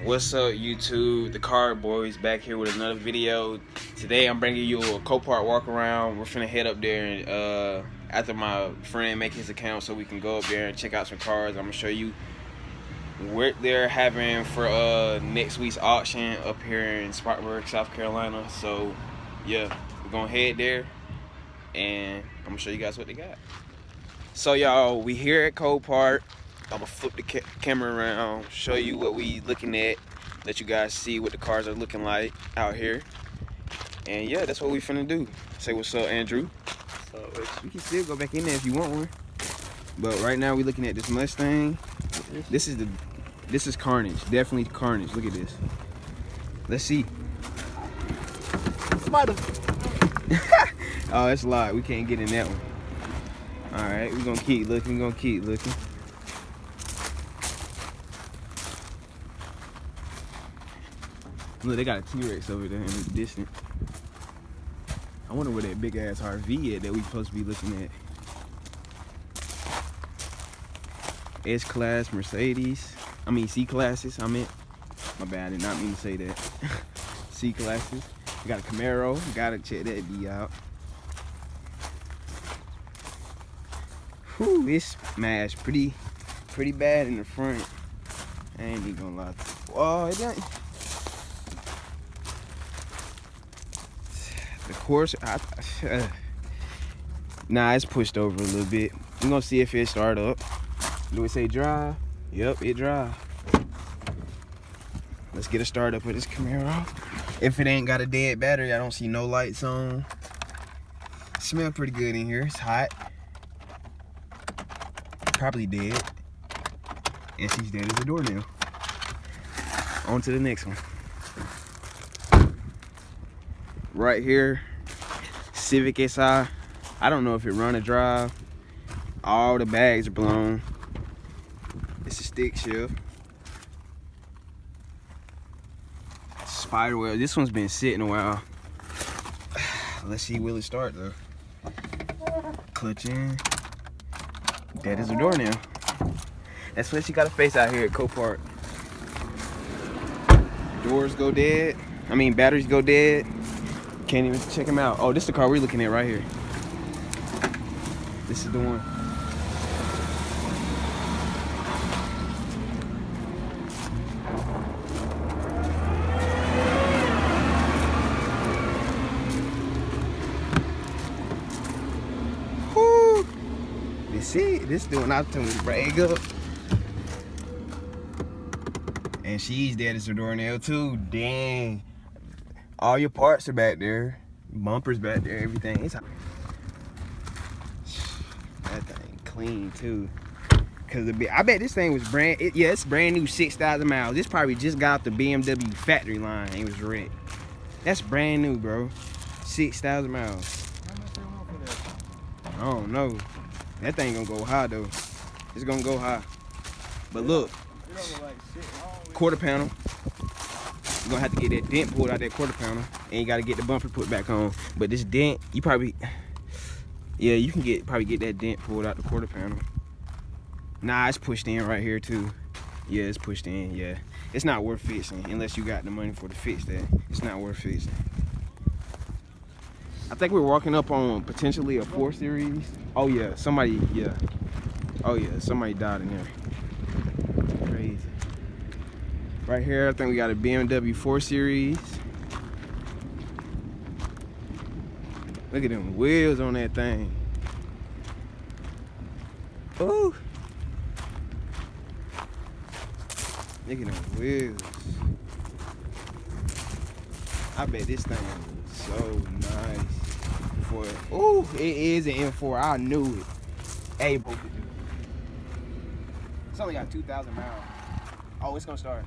What's up, YouTube? The Card Boys back here with another video. Today I'm bringing you a Copart walk around. We're finna head up there and after my friend make his account so we can go up there and check out some cars. I'm gonna show you what they're having for next week's auction up here in Spartanburg, South Carolina. So yeah, we're gonna head there and I'm gonna show you guys what they got. So y'all, we here at Copart. I'm gonna flip the camera around, show you what we looking at, let you guys see what the cars are looking like out here. And yeah, that's what we finna do. Say what's up, Andrew. So you can still go back in there if you want one. But right now we looking at this Mustang. This is Carnage, definitely Carnage. Look at this. Let's see. Oh, that's a lot. We can't get in that one. All right, we're gonna keep looking. Look, they got a T-Rex over there in the distance. I wonder where that big ass RV at that we supposed to be looking at. S-Class Mercedes. I mean C-Classes, I meant. My bad, I did not mean to say that. C-Classes. We got a Camaro. Gotta check that B out. Whew, it's smashed pretty bad in the front. I ain't even gonna lie. Oh, it ain't. The course, nah, it's pushed over a little bit. We're gonna see if it start up. Do it say drive? Yep, it drive. Let's get a start up with this Camaro. If it ain't got a dead battery, I don't see no lights on. Smell pretty good in here. It's hot. Probably dead. And she's dead as a doornail. On to the next one. Right here, Civic Si. I don't know if it run or drive. All the bags are blown. It's a stick shift. Spider wheel. This one's been sitting a while. Let's see, will it start though? Clutch in. Dead as a doornail. That's what she got a face out here at Copart. Doors go dead. I mean, batteries go dead. Can't even check them out. Oh, this is the car we're looking at right here. This is the one. Whoo! You see, this doing opportunity to brag up. And she's dead as a doornail too. Dang. All your parts are back there. Bumpers back there, everything. It's that thing clean too. Cause I bet this thing was it's brand new, 6,000 miles. This probably just got off the BMW factory line and it was wrecked. That's brand new, bro. 6,000 miles. I don't know. That thing gonna go high though. It's gonna go high. But look, quarter panel. You're gonna have to get that dent pulled out that quarter panel, and you gotta get the bumper put back on. But this dent, you probably, yeah, you can probably get that dent pulled out the quarter panel. Nah, it's pushed in right here too. Yeah, it's pushed in. Yeah, it's not worth fixing unless you got the money for to fix that. It's not worth fixing. I think we're walking up on potentially a 4 Series. Oh yeah, somebody, yeah. Oh yeah, somebody died in there. Crazy. Right here, I think we got a BMW 4 Series. Look at them wheels on that thing. Ooh. Look at them wheels. I bet this thing is so nice. Ooh, it is an M4. I knew it. Able to do. It's only got 2,000 miles. Oh, it's gonna start.